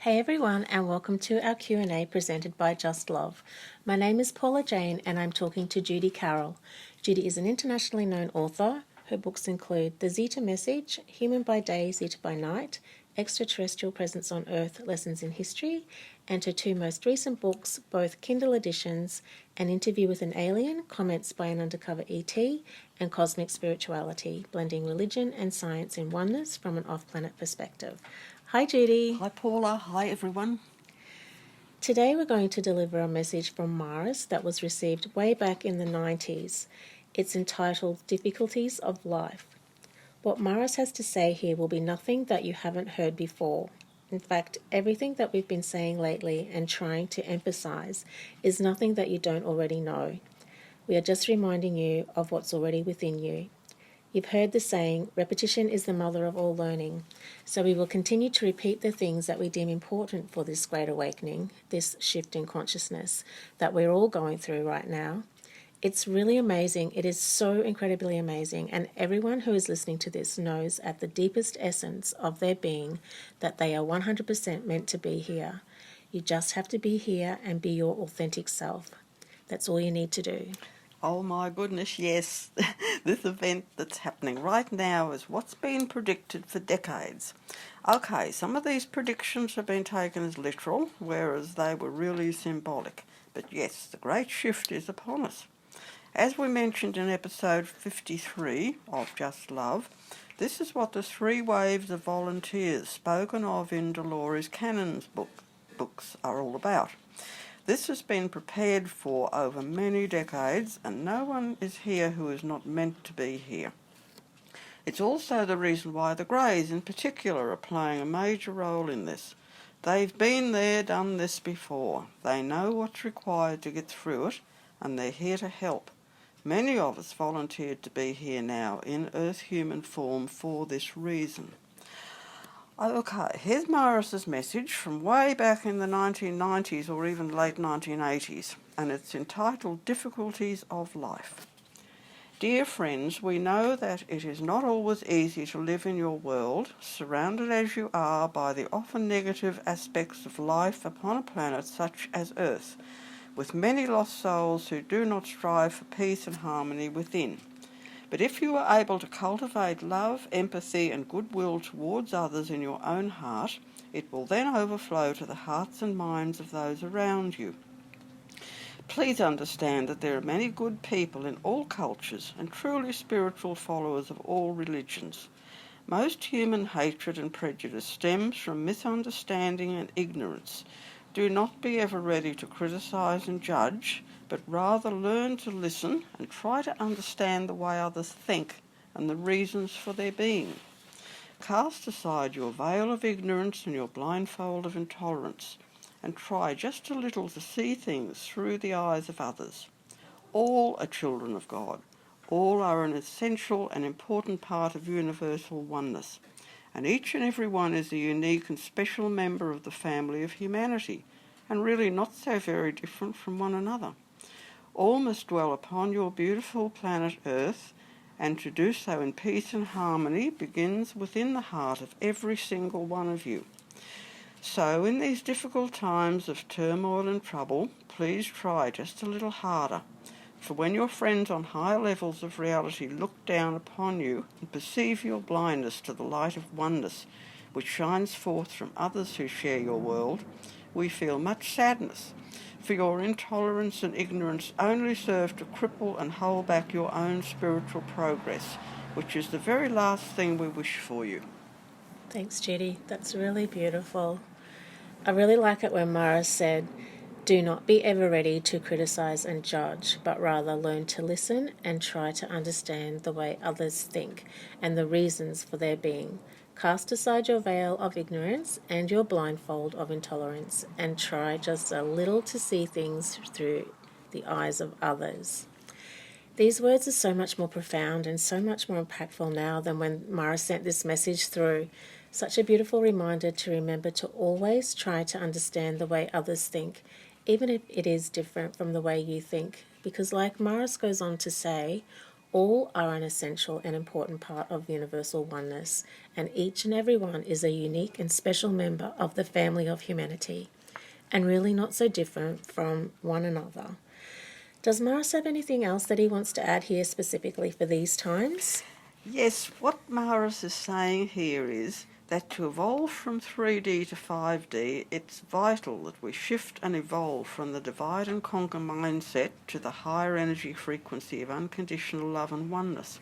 Hey everyone, and welcome to our Q&A presented by Just Love. My name is Paula Jane and I'm talking to Judy Carroll. Judy is an internationally known author. Her books include The Zeta Message, Human by Day, Zeta by Night, Extraterrestrial Presence on Earth, Lessons in History, and her two most recent books, both Kindle editions, An Interview with an Alien, Comments by an Undercover ET, and Cosmic Spirituality, Blending Religion and Science in Oneness from an Off-Planet Perspective. Hi Judy. Hi Paula, hi everyone. Today we're going to deliver a message from Mars that was received way back in the 90s. It's entitled Difficulties of Life. What Mars has to say here will be nothing that you haven't heard before. In fact, everything that we've been saying lately and trying to emphasize is nothing that you don't already know. We are just reminding you of what's already within you. You've heard the saying, repetition is the mother of all learning. So we will continue to repeat the things that we deem important for this great awakening, this shift in consciousness that we're all going through right now. It's really amazing. It is so incredibly amazing. And everyone who is listening to this knows at the deepest essence of their being that they are 100% meant to be here. You just have to be here and be your authentic self. That's all you need to do. Oh my goodness, yes. This event that's happening right now is what's been predicted for decades. Okay, some of these predictions have been taken as literal, whereas they were really symbolic. But yes, the great shift is upon us. As we mentioned in episode 53 of Just Love, this is what the three waves of volunteers spoken of in Dolores Cannon's books are all about. This has been prepared for over many decades, and no one is here who is not meant to be here. It's also the reason why the Greys in particular are playing a major role in this. They've been there, done this before. They know what's required to get through it, and they're here to help. Many of us volunteered to be here now in Earth human form for this reason. Okay, here's Maris's message from way back in the 1990s or even late 1980s, and it's entitled Difficulties of Life. Dear friends, we know that it is not always easy to live in your world, surrounded as you are by the often negative aspects of life upon a planet such as Earth, with many lost souls who do not strive for peace and harmony within. But if you are able to cultivate love, empathy and goodwill towards others in your own heart, it will then overflow to the hearts and minds of those around you. Please understand that there are many good people in all cultures and truly spiritual followers of all religions. Most human hatred and prejudice stems from misunderstanding and ignorance. Do not be ever ready to criticize and judge, but rather learn to listen and try to understand the way others think and the reasons for their being. Cast aside your veil of ignorance and your blindfold of intolerance, and try just a little to see things through the eyes of others. All are children of God. All are an essential and important part of universal oneness. And each and every one is a unique and special member of the family of humanity, and really not so very different from one another. All must dwell upon your beautiful planet Earth, and to do so in peace and harmony begins within the heart of every single one of you. So in these difficult times of turmoil and trouble, please try just a little harder. For when your friends on higher levels of reality look down upon you and perceive your blindness to the light of oneness which shines forth from others who share your world, we feel much sadness, for your intolerance and ignorance only serve to cripple and hold back your own spiritual progress, which is the very last thing we wish for you. Thanks, Judy. That's really beautiful. I really like it when Mara said, do not be ever ready to criticize and judge, but rather learn to listen and try to understand the way others think and the reasons for their being. Cast aside your veil of ignorance and your blindfold of intolerance and try just a little to see things through the eyes of others. These words are so much more profound and so much more impactful now than when Mara sent this message through. Such a beautiful reminder to remember to always try to understand the way others think, even if it is different from the way you think. Because like Mara goes on to say, All are an essential and important part of universal oneness, and each and every one is a unique and special member of the family of humanity, and really not so different from one another. Does Morris have anything else that he wants to add here specifically for these times? Yes, what Maris is saying here is that to evolve from 3D to 5D, it's vital that we shift and evolve from the divide and conquer mindset to the higher energy frequency of unconditional love and oneness.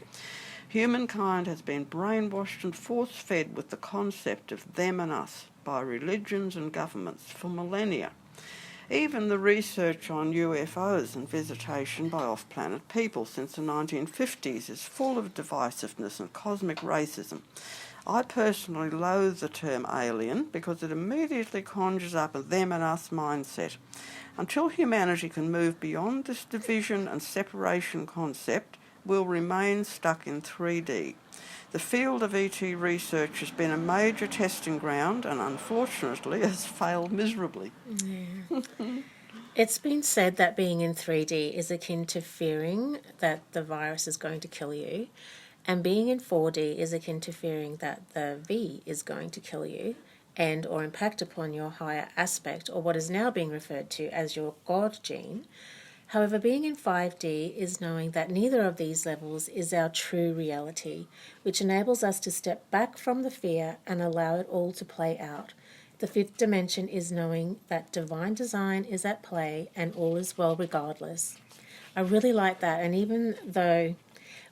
Humankind has been brainwashed and force-fed with the concept of them and us by religions and governments for millennia. Even the research on UFOs and visitation by off-planet people since the 1950s is full of divisiveness and cosmic racism. I personally loathe the term alien because it immediately conjures up a them and us mindset. Until humanity can move beyond this division and separation concept, we'll remain stuck in 3D. The field of ET research has been a major testing ground and unfortunately has failed miserably. Yeah. It's been said that being in 3D is akin to fearing that the virus is going to kill you, and being in 4D is akin to fearing that the V is going to kill you and or impact upon your higher aspect, or what is now being referred to as your God gene. However, being in 5D is knowing that neither of these levels is our true reality, which enables us to step back from the fear and allow it all to play out. The fifth dimension is knowing that divine design is at play and all is well regardless. I really like that, and even though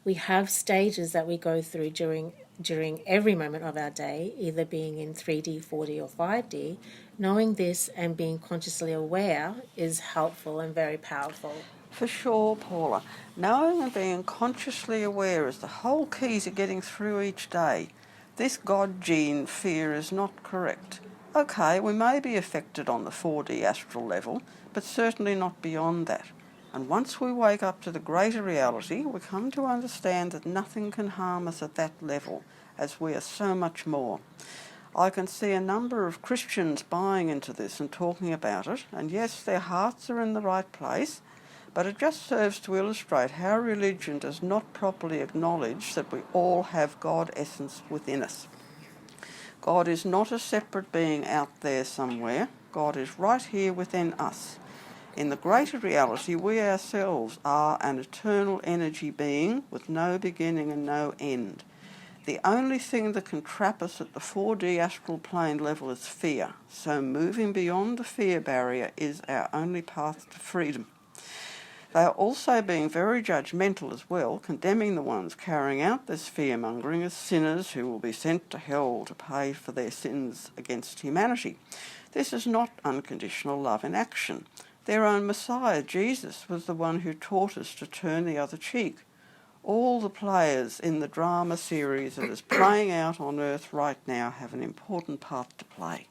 we have stages that we go through during every moment of our day, either being in 3D, 4D or 5D, knowing this and being consciously aware is helpful and very powerful. For sure, Paula. Knowing and being consciously aware is the whole key to getting through each day. This God gene fear is not correct. Okay, we may be affected on the 4D astral level, but certainly not beyond that. And once we wake up to the greater reality, we come to understand that nothing can harm us at that level, as we are so much more. I can see a number of Christians buying into this and talking about it, and yes, their hearts are in the right place, but it just serves to illustrate how religion does not properly acknowledge that we all have God essence within us. God is not a separate being out there somewhere. God is right here within us. In the greater reality, we ourselves are an eternal energy being with no beginning and no end. The only thing that can trap us at the 4D astral plane level is fear, so moving beyond the fear barrier is our only path to freedom. They are also being very judgmental as well, condemning the ones carrying out this fear-mongering as sinners who will be sent to hell to pay for their sins against humanity. This is not unconditional love in action. Their own Messiah, Jesus, was the one who taught us to turn the other cheek. All the players in the drama series that is playing out on Earth right now have an important part to play.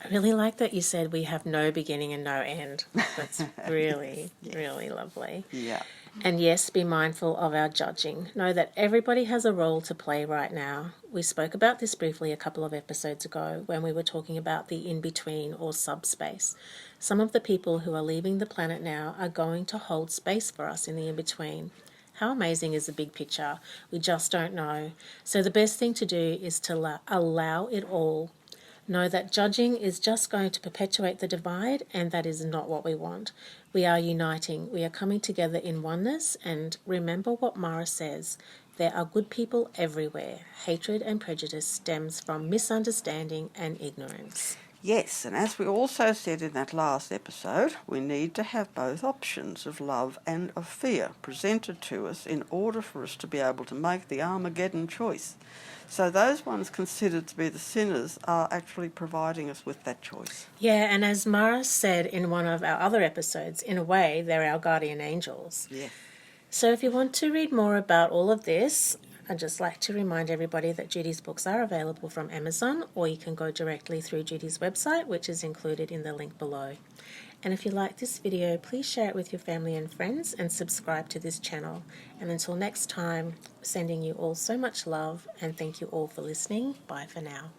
I really like that you said we have no beginning and no end. That's really, yes. really lovely. Yeah. And yes, be mindful of our judging. Know that everybody has a role to play right now. We spoke about this briefly a couple of episodes ago when we were talking about the in-between or subspace. Some of the people who are leaving the planet now are going to hold space for us in the in-between. How amazing is the big picture? We just don't know. So the best thing to do is to allow it all. Know that judging is just going to perpetuate the divide, and that is not what we want. We are uniting. We are coming together in oneness, and remember what Mara says. There are good people everywhere. Hatred and prejudice stems from misunderstanding and ignorance. Yes, and as we also said in that last episode, we need to have both options of love and of fear presented to us in order for us to be able to make the Armageddon choice. So those ones considered to be the sinners are actually providing us with that choice. Yeah, and as Mara said in one of our other episodes, in a way, they're our guardian angels. Yeah. So if you want to read more about all of this, I'd just like to remind everybody that Judy's books are available from Amazon, or you can go directly through Judy's website, which is included in the link below. And if you like this video, please share it with your family and friends and subscribe to this channel. And until next time, sending you all so much love and thank you all for listening. Bye for now.